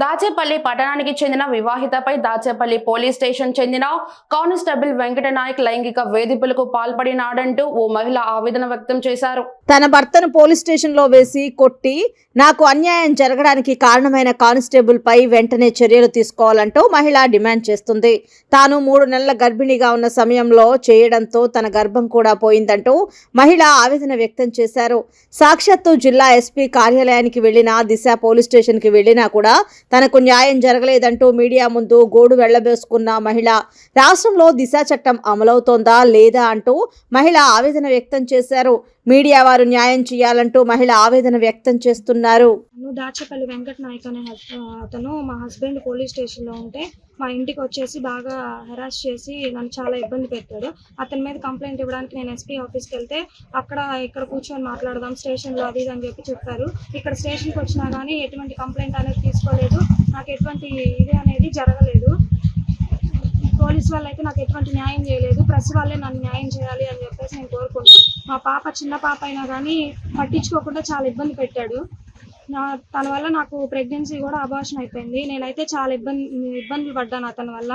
దాచేపల్లి పట్టణానికి చెందిన వివాహితపై Dachepalli police station చెందిన కానిస్టేబుల్ వెంకటనాయక్ లైంగిక వేధింపులకు పాల్పడినాడంటూ ఓ మహిళ ఆవేదన వ్యక్తం చేశారు. తన భర్తను పోలీస్ స్టేషన్ లో వేసి కొట్టి నాకు అన్యాయం జరగడానికి కారణమైన కానిస్టేబుల్ పై వెంటనే చర్యలు తీసుకోవాలంటూ మహిళ డిమాండ్ చేస్తుంది. తాను 3 నెలల గర్భిణిగా ఉన్న సమయంలో చేయడంతో తన గర్భం కూడా పోయిందంటూ మహిళ ఆవేదన వ్యక్తం చేశారు. సాక్షాత్తు జిల్లా ఎస్పీ కార్యాలయానికి వెళ్లినా, దిశ పోలీస్ స్టేషన్ కి వెళ్లినా కూడా తనకు న్యాయం జరగలేదంటూ మీడియా ముందు గోడు వెళ్లబోసుకున్న మహిళ రాష్ట్రంలో దిశ చట్టం అమలవుతోందా లేదా అంటూ మహిళ ఆవేదన వ్యక్తం చేశారు. మీడియా వారు న్యాయం చేయాలంటూ మహిళ ఆవేదన వ్యక్తం చేస్తున్నారు. దాచేపల్లి వెంకటనాయక్ అనే అతను మా హస్బెండ్ పోలీస్ స్టేషన్లో ఉంటే మా ఇంటికి వచ్చేసి బాగా హెరాస్ చేసి నన్ను చాలా ఇబ్బంది పెట్టాడు. అతని మీద కంప్లైంట్ ఇవ్వడానికి నేను ఎస్పీ ఆఫీస్కి వెళ్తే ఇక్కడ కూర్చొని మాట్లాడదాం స్టేషన్లో అది ఇది అని చెప్పారు. ఇక్కడ స్టేషన్కి వచ్చినా కానీ ఎటువంటి కంప్లైంట్ అనేది తీసుకోలేదు. నాకు ఎటువంటి ఇది అనేది జరగలేదు. పోలీస్ వాళ్ళు అయితే నాకు ఎటువంటి న్యాయం చేయలేదు. ప్రెస్ వాళ్ళే నన్ను న్యాయం చేయాలి అని చెప్పేసి నేను కోరుకుంటున్నాను. మా పాప చిన్న పాప అయినా కానీ పట్టించుకోకుండా చాలా ఇబ్బంది పెట్టాడు. తన వల్ల నాకు ప్రెగ్నెన్సీ కూడా అబార్షన్ అయిపోయింది. నేనైతే చాలా ఇబ్బందులు పడ్డాను అతని వల్ల.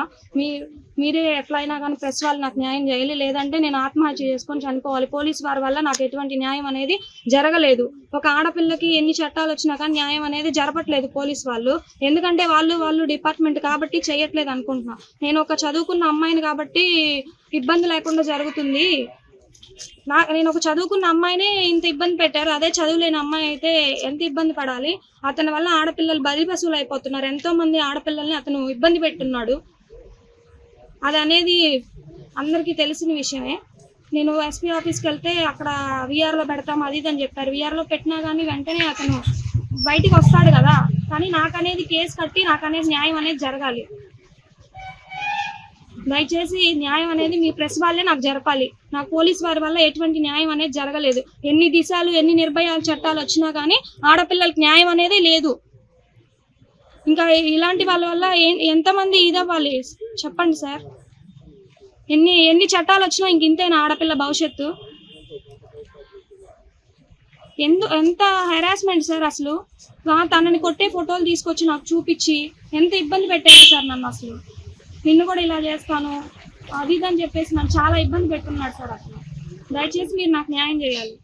మీరే ఎట్లయినా కానీ ప్రెస్ వాళ్ళు నాకు న్యాయం చేయాలి, లేదంటే నేను ఆత్మహత్య చేసుకొని చనిపోవాలి. పోలీస్ వారి వల్ల నాకు ఎటువంటి న్యాయం అనేది జరగలేదు. ఒక ఆడపిల్లకి ఎన్ని చట్టాలు వచ్చినా కానీ న్యాయం అనేది జరపట్లేదు పోలీస్ వాళ్ళు. ఎందుకంటే వాళ్ళు డిపార్ట్మెంట్ కాబట్టి చేయట్లేదు అనుకుంటున్నా. నేను ఒక చదువుకున్న అమ్మాయిని కాబట్టి ఇబ్బంది లేకుండా జరుగుతుంది. నేను ఒక చదువుకున్న అమ్మాయిని ఇంత ఇబ్బంది పెట్టారు. అదే చదువులేని అమ్మాయి అయితే ఎంత ఇబ్బంది పడాలి. అతని వల్ల ఆడపిల్లలు బలి పశువులు అయిపోతున్నారు. ఎంతో మంది ఆడపిల్లల్ని అతను ఇబ్బంది పెట్టున్నాడు. అది అనేది అందరికీ తెలిసిన విషయమే. నేను ఎస్పీ ఆఫీస్కి వెళ్తే అక్కడ వీఆర్లో పెడతాం అది ఇది అని చెప్పారు. వీఆర్లో పెట్టినా కానీ వెంటనే అతను బయటికి వస్తాడు కదా. కానీ నాకు అనేది కేసు కట్టి నాకు అనేది న్యాయం అనేది జరగాలి. దయచేసి న్యాయం అనేది మీ ప్రెస్ వాళ్ళే నాకు జరపాలి. నాకు పోలీస్ వారి వల్ల ఎటువంటి న్యాయం అనేది జరగలేదు. ఎన్ని దిశాలు ఎన్ని నిర్భయాల చట్టాలు వచ్చినా కానీ ఆడపిల్లలకి న్యాయం అనేది లేదు. ఇంకా ఇలాంటి వాళ్ళ వల్ల ఎంతమంది ఇదవ్వాలి చెప్పండి సార్. ఎన్ని చట్టాలు వచ్చినా ఇంతేనా ఆడపిల్ల భవిష్యత్తు? ఎంత హెరాస్మెంట్ సార్ అసలు. తనని కొట్టే ఫోటోలు తీసుకొచ్చి నాకు చూపించి ఎంత ఇబ్బంది పెట్టారు సార్ నన్ను. అసలు నిన్ను కూడా ఇలా చేస్తాను అది ఇది అని చెప్పేసి నన్ను చాలా ఇబ్బంది పెట్టున్నాడు సార్. అసలు దయచేసి మీరు నాకు న్యాయం చేయాలి.